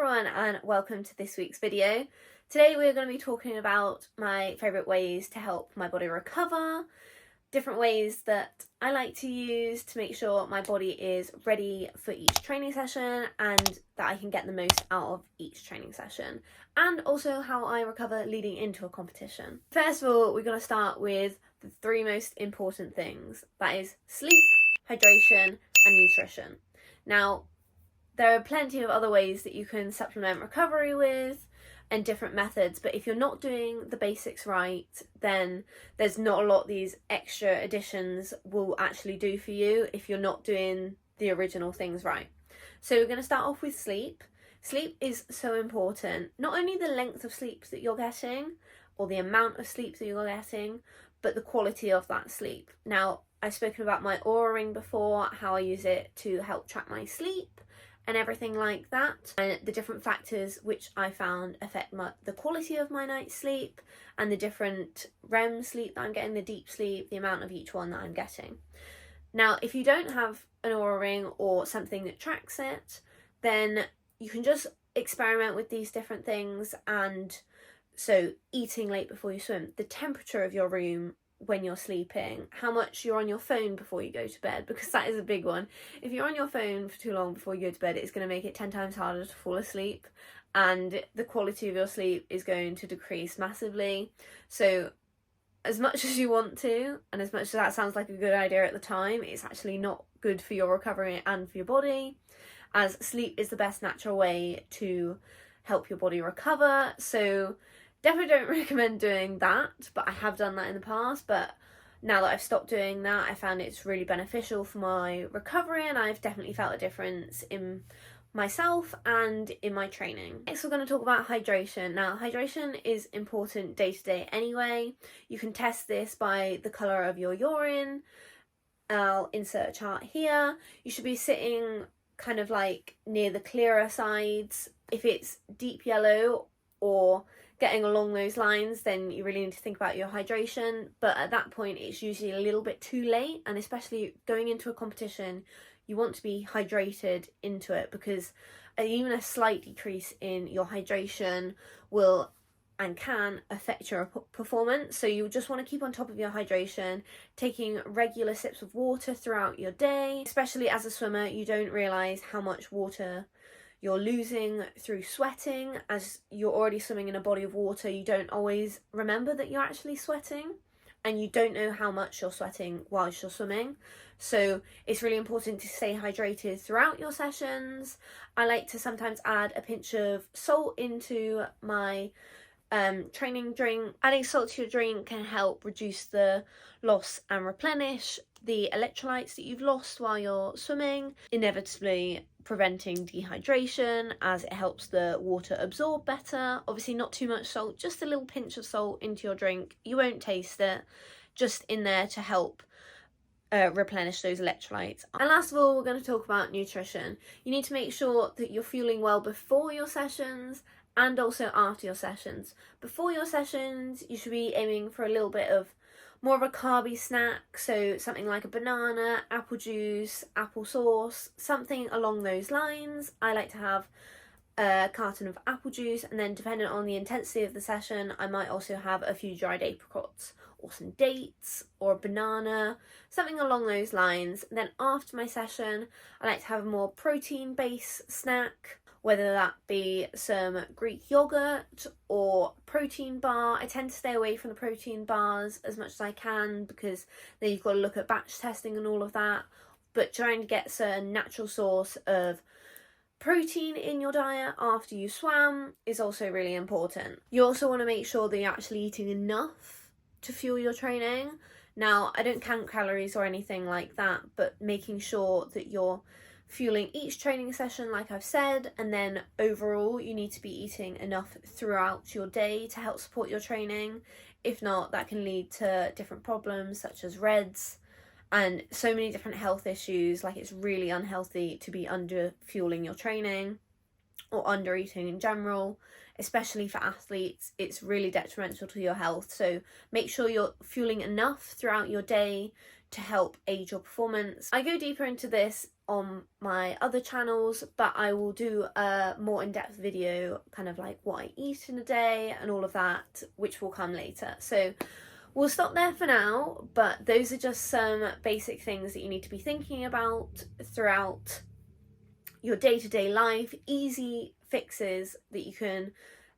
everyone and welcome to this week's video. Today we're going to be talking about my favourite ways to help my body recover, different ways that I like to use to make sure my body is ready for each training session and that I can get the most out of each training session, and also how I recover leading into a competition. First of all, we're going to start with the three most important things, that is sleep, hydration and nutrition. Now, there are plenty of other ways that you can supplement recovery with and different methods, but if you're not doing the basics right, then there's not a lot these extra additions will actually do for you if you're not doing the original things right. So we're going to start off with sleep. Sleep is so important, not only the length of sleep that you're getting or the amount of sleep that you're getting, but the quality of that sleep. Now, I've spoken about my Oura Ring before, how I use it to help track my sleep and everything like that, and the different factors which I found affect the quality of my night's sleep and the different REM sleep that I'm getting, the deep sleep, the amount of each one that I'm getting. Now, if you don't have an Oura Ring or something that tracks it, then you can just experiment with these different things. And so eating late before you swim, the temperature of your room when you're sleeping, how much you're on your phone before you go to bed, because that is a big one. If you're on your phone for too long before you go to bed, it's going to make it 10 times harder to fall asleep, and the quality of your sleep is going to decrease massively. So as much as you want to, and as much as that sounds like a good idea at the time, it's actually not good for your recovery and for your body, as sleep is the best natural way to help your body recover. So definitely don't recommend doing that, but I have done that in the past. But now that I've stopped doing that, I found it's really beneficial for my recovery, and I've definitely felt a difference in myself and in my training. Next, we're going to talk about hydration. Now, hydration is important day to day anyway. You can test this by the colour of your urine. I'll insert a chart here. You should be sitting kind of like near the clearer sides. If it's deep yellow or getting along those lines, then you really need to think about your hydration. But at that point, it's usually a little bit too late, and especially going into a competition, you want to be hydrated into it, because even a slight decrease in your hydration will and can affect your performance. So you just want to keep on top of your hydration, taking regular sips of water throughout your day. Especially as a swimmer, you don't realise how much water you're losing through sweating. As you're already swimming in a body of water, you don't always remember that you're actually sweating, and you don't know how much you're sweating whilst you're swimming. So it's really important to stay hydrated throughout your sessions. I like to sometimes add a pinch of salt into my training drink. Adding salt to your drink can help reduce the loss and replenish the electrolytes that you've lost while you're swimming, inevitably preventing dehydration as it helps the water absorb better. Obviously not too much salt, just a little pinch of salt into your drink. You won't taste it, just in there to help replenish those electrolytes. And last of all, we're going to talk about nutrition. You need to make sure that you're fueling well before your sessions and also after your sessions. Before your sessions, you should be aiming for a little bit of more of a carby snack, so something like a banana, apple juice, applesauce, something along those lines. I like to have a carton of apple juice, and then depending on the intensity of the session, I might also have a few dried apricots or some dates or a banana, something along those lines. And then after my session, I like to have a more protein-based snack, whether that be some Greek yogurt or protein bar. I tend to stay away from the protein bars as much as I can, because then you've got to look at batch testing and all of that. But trying to get a natural source of protein in your diet after you swam is also really important. You also want to make sure that you're actually eating enough to fuel your training. Now, I don't count calories or anything like that, but making sure that you're fueling each training session like I've said, and then overall you need to be eating enough throughout your day to help support your training. If not, that can lead to different problems such as REDs and so many different health issues. Like, it's really unhealthy to be under fueling your training or under eating in general, especially for athletes. It's really detrimental to your health. So make sure you're fueling enough throughout your day to help aid your performance. I go deeper into this on my other channels, but I will do a more in-depth video, kind of like what I eat in a day and all of that, which will come later. So we'll stop there for now, but those are just some basic things that you need to be thinking about throughout your day-to-day life, easy fixes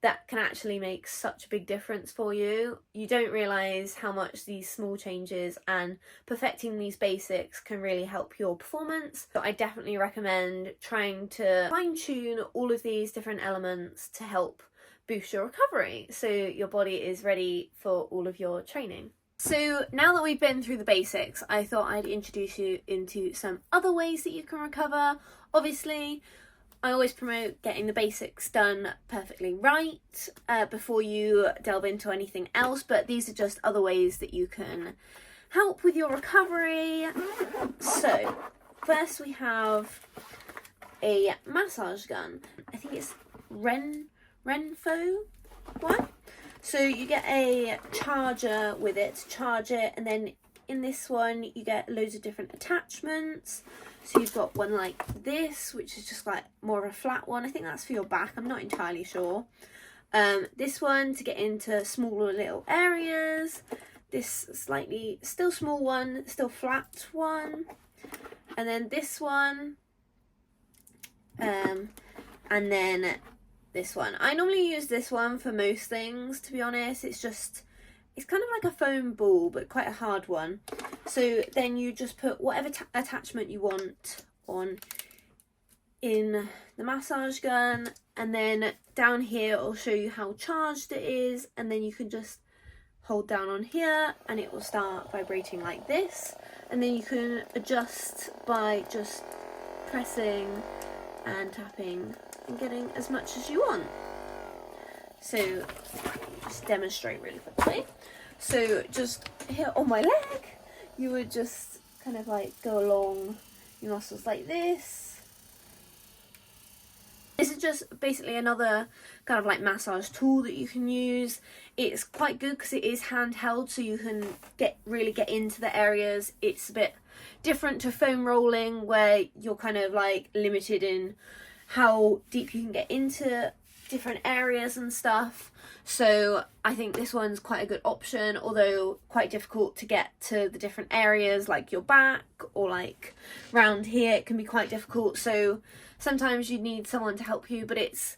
that can actually make such a big difference for you. You don't realise how much these small changes and perfecting these basics can really help your performance. So I definitely recommend trying to fine-tune all of these different elements to help boost your recovery so your body is ready for all of your training. So now that we've been through the basics, I thought I'd introduce you into some other ways that you can recover. Obviously, I always promote getting the basics done perfectly right before you delve into anything else, but these are just other ways that you can help with your recovery. So first we have a massage gun. I think it's Renfo one. So you get a charger with it to charge it, and then in this one you get loads of different attachments. So you've got one like this, which is just like more of a flat one. I think that's for your back, I'm not entirely sure. This one to get into smaller little areas. This slightly still small one, still flat one. And then this one. And then this one. I normally use this one for most things, to be honest. It's kind of like a foam ball, but quite a hard one. So then you just put whatever attachment you want on in the massage gun, and then down here I'll show you how charged it is, and then you can just hold down on here and it will start vibrating like this, and then you can adjust by just pressing and tapping and getting as much as you want. So just demonstrate really quickly. So just here on my leg, you would just kind of like go along your muscles like this. This is just basically another kind of like massage tool that you can use. It's quite good because it is handheld, so you can really get into the areas. It's a bit different to foam rolling, where you're kind of like limited in how deep you can get into different areas and stuff. So I think this one's quite a good option, although quite difficult to get to the different areas like your back or like round here. It can be quite difficult, so sometimes you need someone to help you, but it's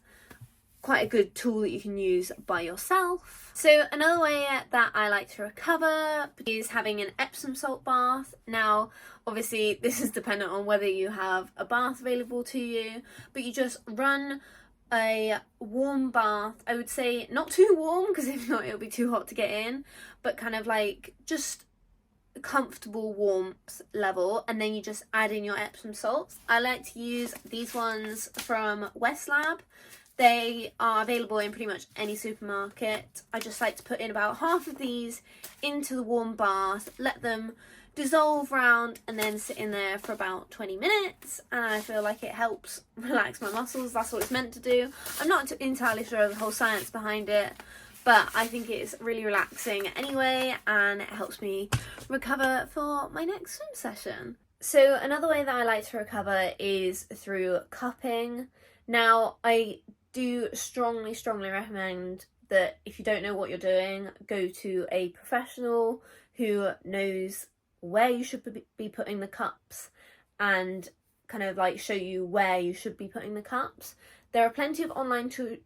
quite a good tool that you can use by yourself. So another way that I like to recover is having an Epsom salt bath. Now obviously this is dependent on whether you have a bath available to you, but you just run a warm bath. I would say not too warm, because if not it'll be too hot to get in, but kind of like just comfortable warmth level, and then you just add in your Epsom salts. I like to use these ones from Westlab. They are available in pretty much any supermarket. I just like to put in about half of these into the warm bath, let them dissolve round, and then sit in there for about 20 minutes, and I feel like it helps relax my muscles. That's what it's meant to do. I'm not entirely sure of the whole science behind it, but I think it's really relaxing anyway, and it helps me recover for my next swim session. So another way that I like to recover is through cupping. Now I do strongly recommend that if you don't know what you're doing, go to a professional who knows where you should be putting the cups and kind of like show you where you should be putting the cups. There are plenty of online tutorials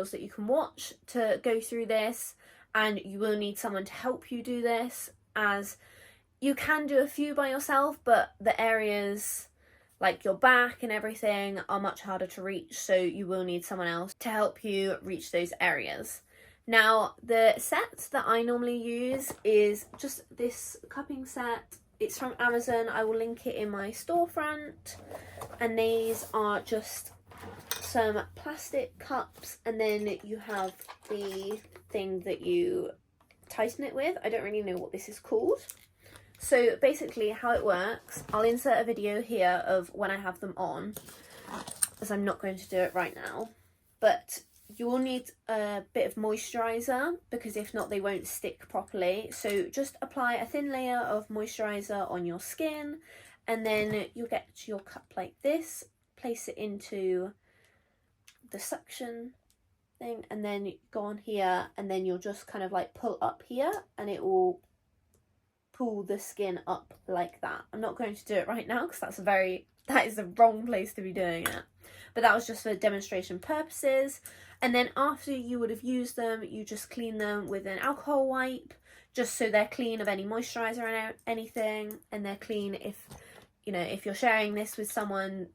that you can watch to go through this, and you will need someone to help you do this, as you can do a few by yourself, but the areas like your back and everything are much harder to reach, so you will need someone else to help you reach those areas. Now, the set that I normally use is just this cupping set. It's from Amazon. I will link it in my storefront. And these are just some plastic cups, and then you have the thing that you tighten it with. I don't really know what this is called. So basically how it works, I'll insert a video here of when I have them on, as I'm not going to do it right now. But You will need a bit of moisturiser, because if not they won't stick properly. So just apply a thin layer of moisturiser on your skin, and then you'll get your cup like this, place it into the suction thing, and then go on here, and then you'll just kind of like pull up here and it will pull the skin up like that. I'm not going to do it right now because that is the wrong place to be doing it, but that was just for demonstration purposes. And then after you would have used them, you just clean them with an alcohol wipe, just so they're clean of any moisturiser or anything, and they're clean if, you know, if you're sharing this with someone,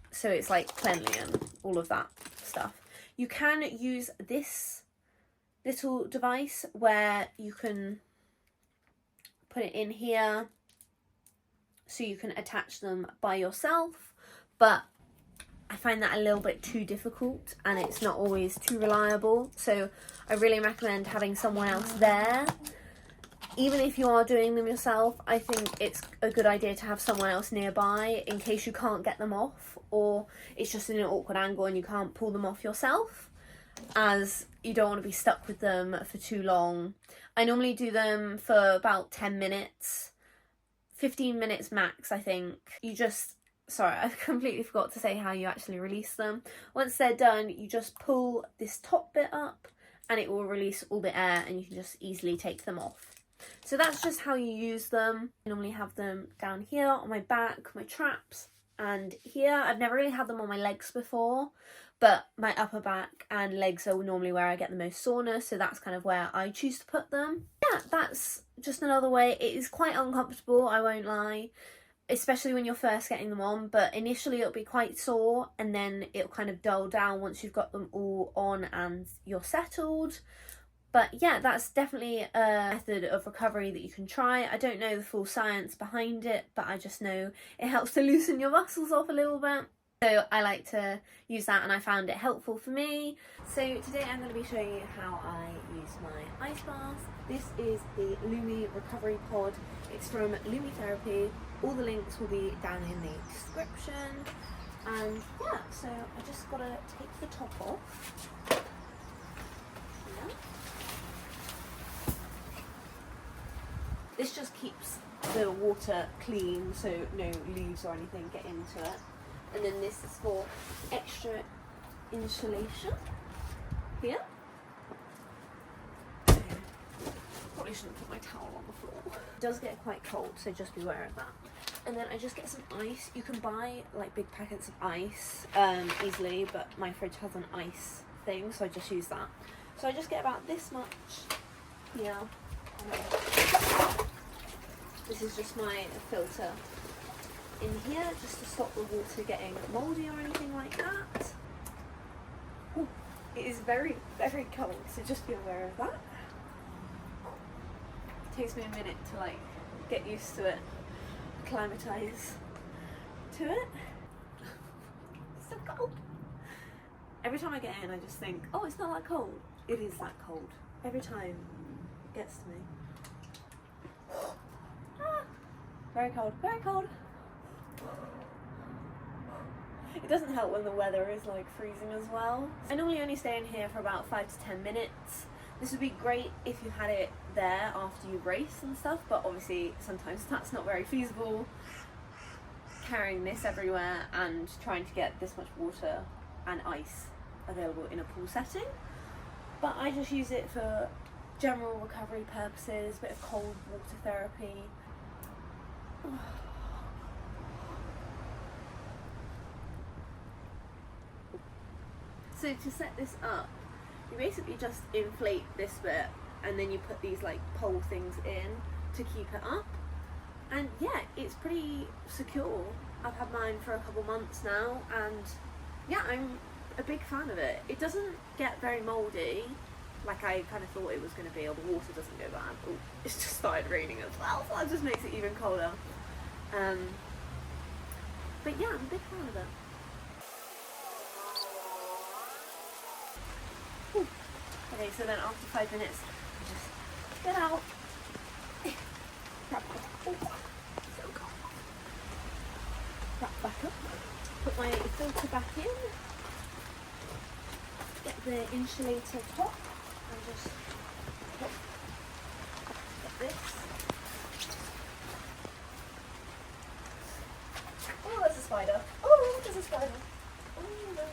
so it's like cleanly and all of that stuff. You can use this little device where you can put it in here so you can attach them by yourself, but I find that a little bit too difficult and it's not always too reliable. So I really recommend having someone else there. Even if you are doing them yourself, I think it's a good idea to have someone else nearby in case you can't get them off, or it's just in an awkward angle and you can't pull them off yourself, as you don't want to be stuck with them for too long. I normally do them for about 10 minutes, 15 minutes max, I think. Sorry, I completely forgot to say how you actually release them. Once they're done, you just pull this top bit up and it will release all the air and you can just easily take them off. So that's just how you use them. I normally have them down here on my back, my traps, and here. I've never really had them on my legs before, but my upper back and legs are normally where I get the most soreness, so that's kind of where I choose to put them. Yeah, that's just another way. It is quite uncomfortable, I won't lie, especially when you're first getting them on, but initially it'll be quite sore and then it'll kind of dull down once you've got them all on and you're settled. But yeah, that's definitely a method of recovery that you can try. I don't know the full science behind it, but I just know it helps to loosen your muscles off a little bit. So I like to use that and I found it helpful for me. So today I'm going to be showing you how I use my ice bath. This is the Lumi Recovery Pod. It's from Lumi Therapy. All the links will be down in the description. And yeah, so I just got to take the top off. Yeah. This just keeps the water clean, so no leaves or anything get into it. And then this is for extra insulation here. Probably shouldn't put my towel on the floor. It does get quite cold, so just be aware of that. And then I just get some ice. You can buy like big packets of ice easily, but my fridge has an ice thing, so I just use that. So I just get about this much here. This is just my filter in here, just to stop the water getting mouldy or anything like that. Ooh, it is very, very cold, so just be aware of that. It takes me a minute to like get used to it, acclimatise to it. It's so cold. Every time I get in I just think, oh, it's not that cold. It is that cold. Every time it gets to me. Very cold, very cold. It doesn't help when the weather is like freezing as well. I normally only stay in here for about 5 to 10 minutes. This would be great if you had it there after you race and stuff, but obviously sometimes that's not very feasible, carrying this everywhere and trying to get this much water and ice available in a pool setting. But I just use it for general recovery purposes, a bit of cold water therapy. So to set this up, you basically just inflate this bit and then you put these like pole things in to keep it up. And yeah, it's pretty secure. I've had mine for a couple months now and yeah, I'm a big fan of it. It doesn't get very mouldy like I kind of thought it was going to be, or the water doesn't go bad. Oh, it's just started raining as well, so that just makes it even colder. But yeah, I'm a big fan of it. Ooh. Okay, so then after 5 minutes, I just get out. Wrap back up. Oh, so cold. Wrap back up. Put my filter back in. get the insulator top and just get this. Oh, there's a spider. Oh, there's a spider. Oh, no, no, no.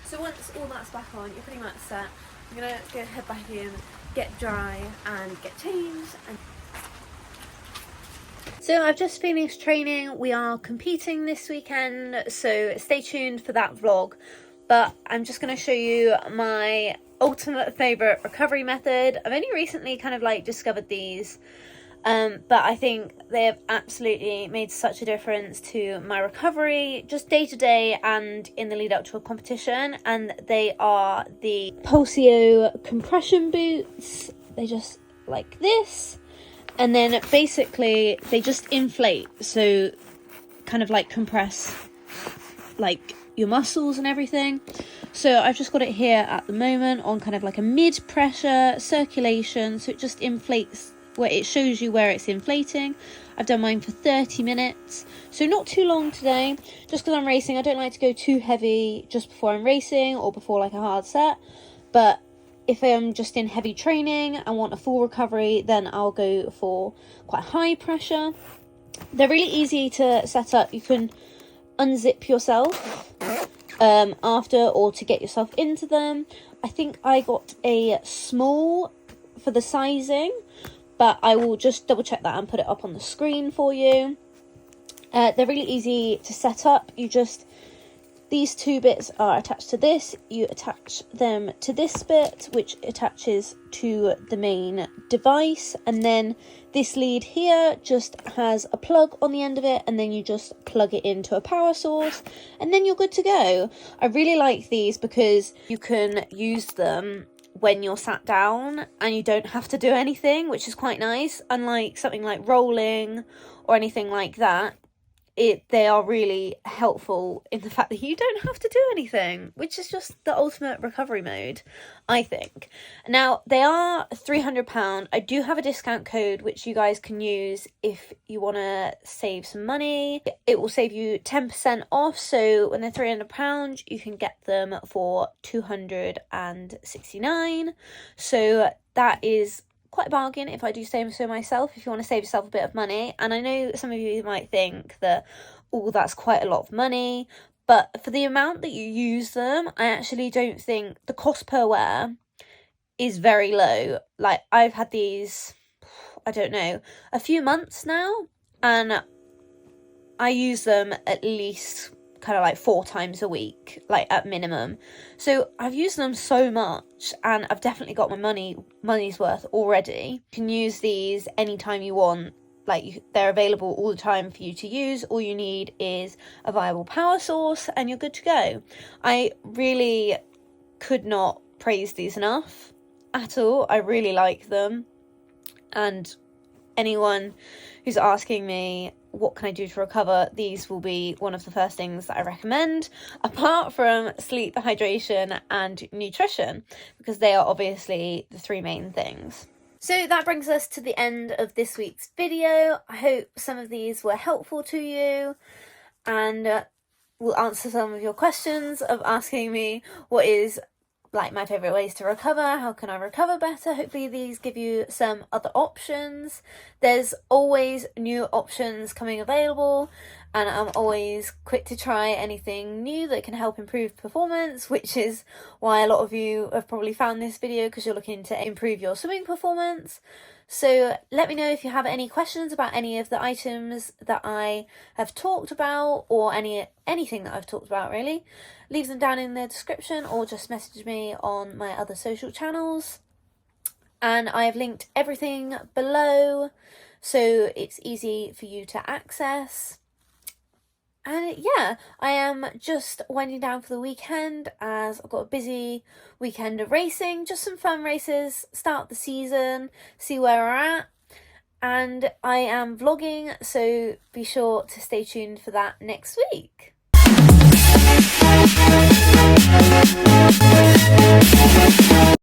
So once all that's back on, you're pretty much set. I'm gonna go head back in, get dry and get changed. So I've just finished training. We are competing this weekend, so stay tuned for that vlog. But I'm just going to show you my ultimate favourite recovery method. I've only recently kind of like discovered these, but I think they have absolutely made such a difference to my recovery, just day to day and in the lead up to a competition. And they are the Pulsio compression boots. They just like this. And then basically they just inflate, so kind of like compress like your muscles and everything. So I've just got it here at the moment on kind of like a mid pressure circulation, so it just inflates where it shows you where it's inflating. I've done mine for 30 minutes, so not too long today, just because I'm racing. I don't like to go too heavy just before I'm racing or before like a hard set, but if I'm just in heavy training and want a full recovery, then I'll go for quite high pressure. They're really easy to set up. You can unzip yourself after, or to get yourself into them. I think I got a small for the sizing, but I will just double check that and put it up on the screen for you. They're really easy to set up. These two bits are attached to this. You attach them to this bit, which attaches to the main device. And then this lead here just has a plug on the end of it. And then you just plug it into a power source. And then you're good to go. I really like these because you can use them when you're sat down and you don't have to do anything, which is quite nice. Unlike something like rolling or anything like that, they are really helpful in the fact that you don't have to do anything, which is just the ultimate recovery mode, I think. Now, they are £300. I do have a discount code which you guys can use if you want to save some money. It will save you 10% off, so when they're £300, you can get them for $269. So that is quite a bargain, if I do say so myself, if you want to save yourself a bit of money. And I know some of you might think that, oh, that's quite a lot of money, but for the amount that you use them, I actually don't think the cost per wear is very low. Like, I've had these, I don't know, a few months now, and I use them at least kind of like 4 times a week, like at minimum. So I've used them so much, and I've definitely got my money's worth already. You can use these anytime you want. Like, they're available all the time for you to use. All you need is a viable power source and you're good to go. I really could not praise these enough at all. I really like them, and anyone who's asking me what can I do to recover, these will be one of the first things that I recommend, apart from sleep, hydration and nutrition, because they are obviously the 3 main things. So that brings us to the end of this week's video. I hope some of these were helpful to you and will answer some of your questions of asking me what is like my favourite ways to recover, how can I recover better. Hopefully these give you some other options. There's always new options coming available, and I'm always quick to try anything new that can help improve performance, which is why a lot of you have probably found this video, because you're looking to improve your swimming performance. So let me know if you have any questions about any of the items that I have talked about, or anything that I've talked about really. Leave them down in the description, or just message me on my other social channels. And I have linked everything below, so it's easy for you to access. And yeah, I am just winding down for the weekend, as I've got a busy weekend of racing, just some fun races, start the season, see where we're at. And I am vlogging, so be sure to stay tuned for that next week.